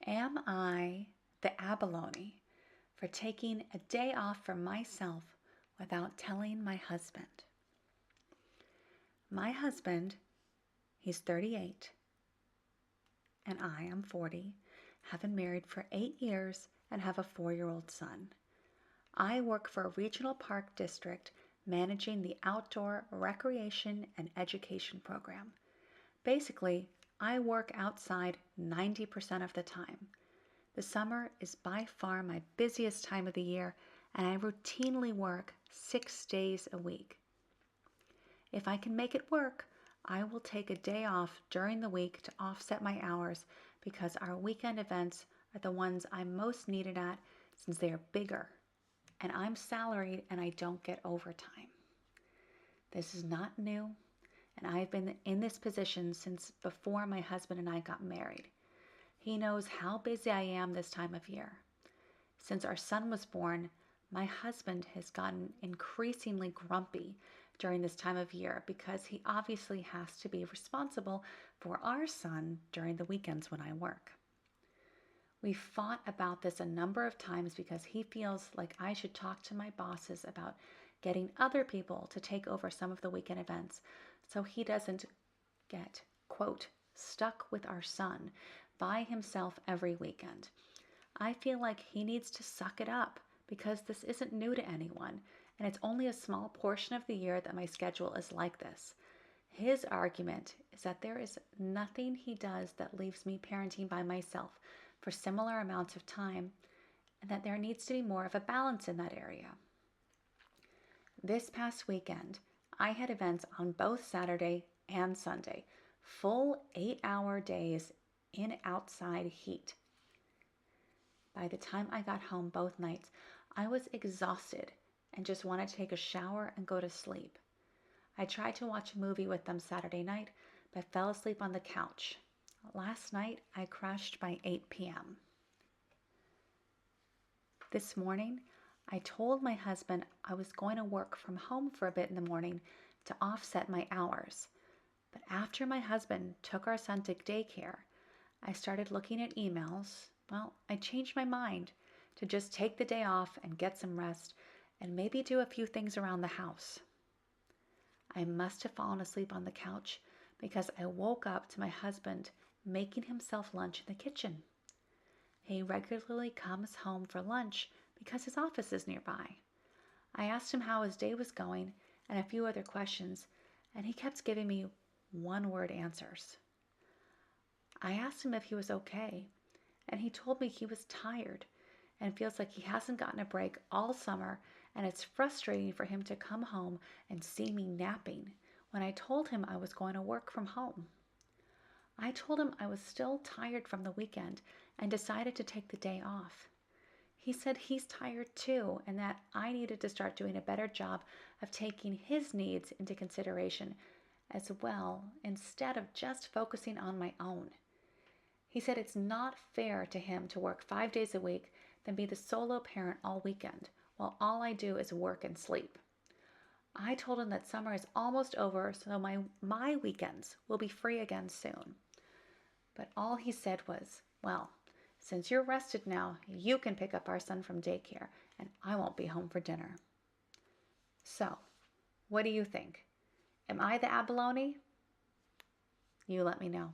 Am I the abalone for taking a day off for myself without telling my husband? My husband, he's 38, and I am 40, have been married for 8 years and have a 4-year-old son. I work for a regional park district managing the outdoor recreation and education program. Basically, I work outside 90% of the time. The summer is by far my busiest time of the year, and I routinely work 6 days a week. If I can make it work, I will take a day off during the week to offset my hours because our weekend events are the ones I'm most needed at since they are bigger, and I'm salaried and I don't get overtime. This is not new, and I've been in this position since before my husband and I got married. He knows how busy I am this time of year. Since our son was born, my husband has gotten increasingly grumpy during this time of year because he obviously has to be responsible for our son during the weekends when I work. We fought about this a number of times because he feels like I should talk to my bosses about getting other people to take over some of the weekend events so he doesn't get, quote, stuck with our son by himself every weekend. I feel like he needs to suck it up because this isn't new to anyone, and it's only a small portion of the year that my schedule is like this. His argument is that there is nothing he does that leaves me parenting by myself for similar amounts of time, and that there needs to be more of a balance in that area. This past weekend, I had events on both Saturday and Sunday, full 8-hour days in outside heat. By the time I got home both nights, I was exhausted and just wanted to take a shower and go to sleep. I tried to watch a movie with them Saturday night, but fell asleep on the couch. Last night, I crashed by 8 p.m. This morning, I told my husband I was going to work from home for a bit in the morning to offset my hours. But after my husband took our son to daycare, I started looking at emails. Well, I changed my mind to just take the day off and get some rest and maybe do a few things around the house. I must have fallen asleep on the couch because I woke up to my husband making himself lunch in the kitchen. He regularly comes home for lunch because his office is nearby. I asked him how his day was going and a few other questions, and he kept giving me one-word answers. I asked him if he was okay, and he told me he was tired and feels like he hasn't gotten a break all summer, and it's frustrating for him to come home and see me napping when I told him I was going to work from home. I told him I was still tired from the weekend and decided to take the day off. He said he's tired too and that I needed to start doing a better job of taking his needs into consideration as well instead of just focusing on my own. He said it's not fair to him to work 5 days a week, then be the solo parent all weekend, while all I do is work and sleep. I told him that summer is almost over, so my weekends will be free again soon. But all he said was, well, since you're rested now, you can pick up our son from daycare, and I won't be home for dinner. So, what do you think? Am I the abalone? You let me know.